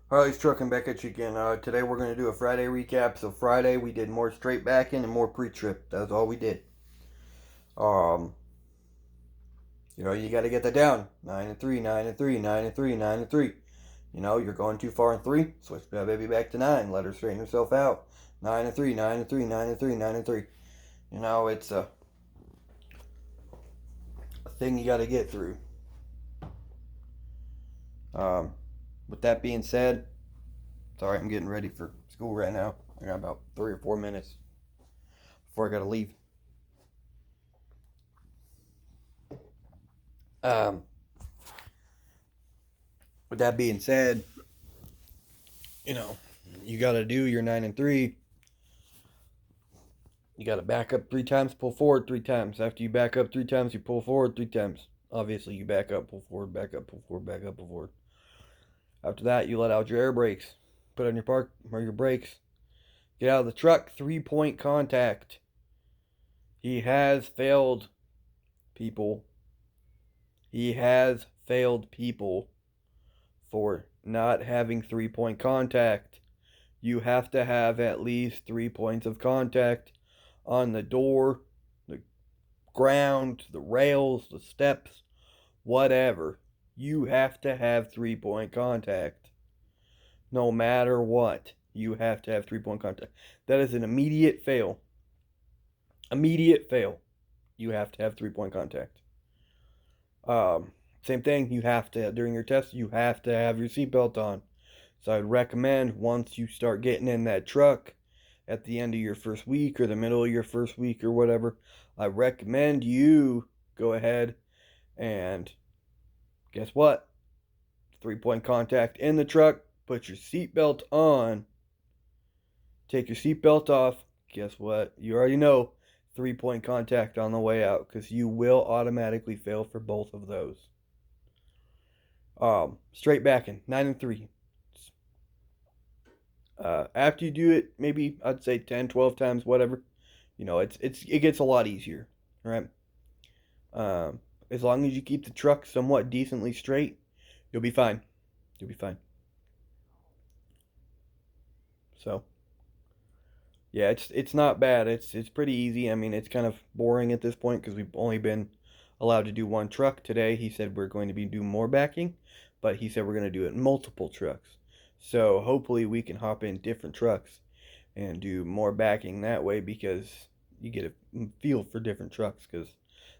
Harley's trucking back at you again. Today we're going to do a Friday recap. So Friday we did more straight backing and more pre-trip. That's all we did. Um, you got to get that down. 9 and 3, 9 and 3, 9 and 3, 9 and 3. You're going too far in 3. Switch that baby back to 9. Let her straighten herself out. 9 and 3, 9 and 3, 9 and 3, 9 and 3. It's a thing you got to get through. Um, with that being said, sorry, I'm getting ready for school right now. I got about 3 or 4 minutes before I got to leave. Um, with that being said, you know, you got to do your 9 and 3. You got to back up 3 times, pull forward 3 times. After you back up 3 times, you pull forward 3 times. Obviously, you back up, pull forward, back up, pull forward, back up, pull forward. After that, you let out your air brakes. Put on your park or your brakes. Get out of the truck. 3-point contact. He has failed people. He has failed people for not having 3-point contact. You have to have at least 3 points of contact on the door, the ground, the rails, the steps, whatever. You have to have 3-point contact. No matter what, you have to have 3-point contact. That is an immediate fail. Immediate fail. You have to have 3-point contact. Same thing, you have to, during your test, you have to have your seatbelt on. So I'd recommend once you start getting in that truck at the end of your first week or the middle of your first week or whatever, I recommend you go ahead and guess what? 3-point contact in the truck, put your seatbelt on, take your seatbelt off. Guess what? You already know 3-point contact on the way out because you will automatically fail for both of those. Straight backing, 9 and 3. After you do it, maybe I'd say 10, 12 times, whatever. It gets a lot easier, right? As long as you keep the truck somewhat decently straight, you'll be fine. You'll be fine. So yeah, it's not bad. It's pretty easy. I mean, it's kind of boring at this point because we've only been allowed to do one truck today. He said we're going to be doing more backing, but he said we're going to do it in multiple trucks. So hopefully we can hop in different trucks and do more backing that way because you get a feel for different trucks because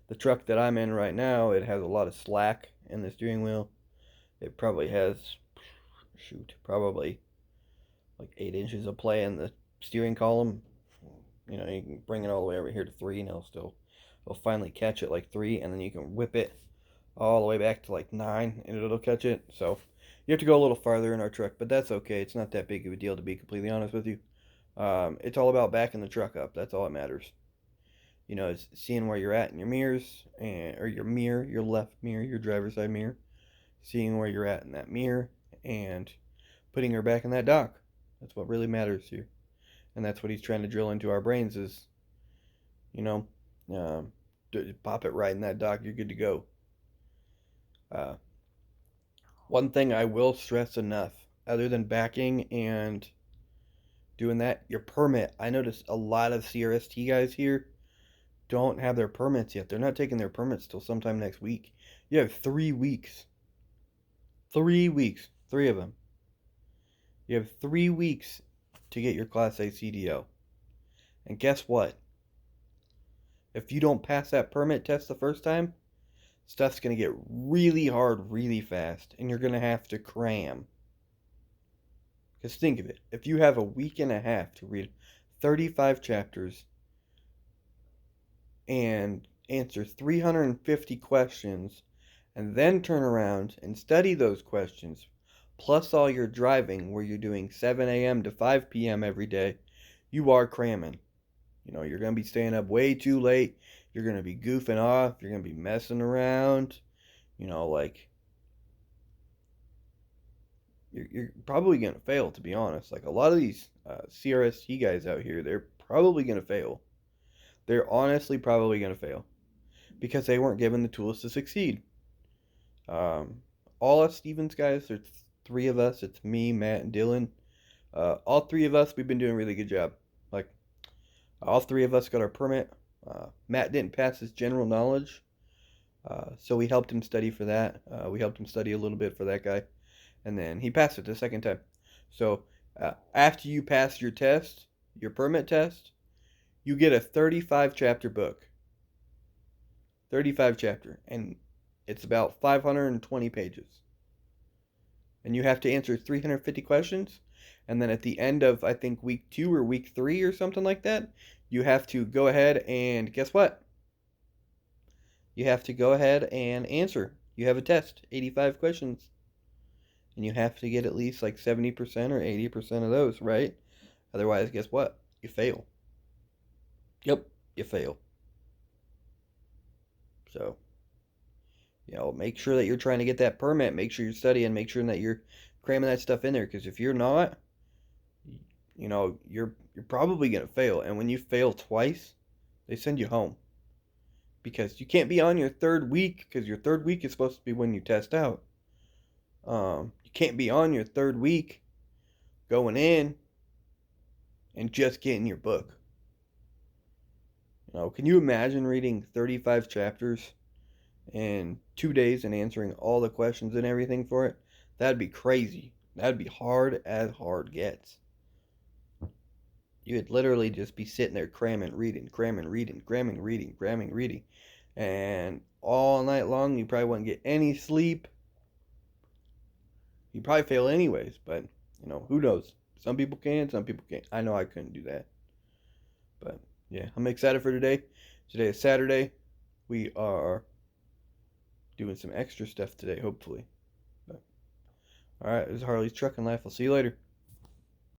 the truck that I'm in right now, it has a lot of slack in the steering wheel. It probably has, probably like 8 inches of play in the steering column. You can bring it all the way over here to 3 and it'll finally catch it like 3, and then you can whip it all the way back to like 9 and it'll catch it. So you have to go a little farther in our truck, but that's okay. It's not that big of a deal, to be completely honest with you. It's all about backing the truck up. That's all that matters. Is seeing where you're at in your mirrors, or your mirror, your left mirror, your driver's side mirror, seeing where you're at in that mirror, and putting her back in that dock. That's what really matters here, and that's what he's trying to drill into our brains is, you know, um, pop it right in that dock. You're good to go. Uh, One thing I will stress enough, other than backing and doing that, your permit. I noticed a lot of CRST guys here don't have their permits yet. They're not taking their permits till sometime next week. You have 3 weeks. 3 weeks. 3 of them. You have 3 weeks to get your Class A CDL. And guess what? If you don't pass that permit test the first time, stuff's going to get really hard really fast. And you're going to have to cram. Because think of it. If you have a week and a half to read 35 chapters and answer 350 questions and then turn around and study those questions, plus all your driving where you're doing 7 a.m. to 5 p.m. every day, you are cramming. You're going to be staying up way too late. You're going to be goofing off. You're going to be messing around. Like, you're probably going to fail, to be honest. Like, a lot of these CRST guys out here, they're probably going to fail. They're honestly probably going to fail because they weren't given the tools to succeed. All us Stevens guys are three of us. It's me, Matt, and Dylan. All three of us, we've been doing a really good job. Like, all three of us got our permit. Matt didn't pass his general knowledge, so we helped him study for that. We helped him study a little bit for that guy, and then he passed it the second time. So after you pass your test, your permit test, you get a 35 chapter book. 35 chapter, and it's about 520 pages. And you have to answer 350 questions. And then at the end of, I think, week 2 or week 3 or something like that, you have to go ahead and guess what? You have to go ahead and answer. You have a test, 85 questions. And you have to get at least like 70% or 80% of those, right? Otherwise, guess what? You fail. Yep, you fail. So, make sure that you're trying to get that permit. Make sure you're studying. Make sure that you're cramming that stuff in there. Because if you're not, you're probably gonna fail. And when you fail twice, they send you home. Because you can't be on your third week. Because your third week is supposed to be when you test out. You can't be on your third week going in and just getting your book. Can you imagine reading 35 chapters in 2 days and answering all the questions and everything for it? That'd be crazy. That'd be hard as hard gets. You would literally just be sitting there cramming, reading, cramming, reading, cramming, reading, cramming, reading. And all night long, you probably wouldn't get any sleep. You'd probably fail anyways, but, who knows? Some people can, some people can't. I know I couldn't do that. But, yeah, I'm excited for today. Today is Saturday. We are doing some extra stuff today, hopefully. But, all right, this is Harley's Trucking Life. I'll see you later.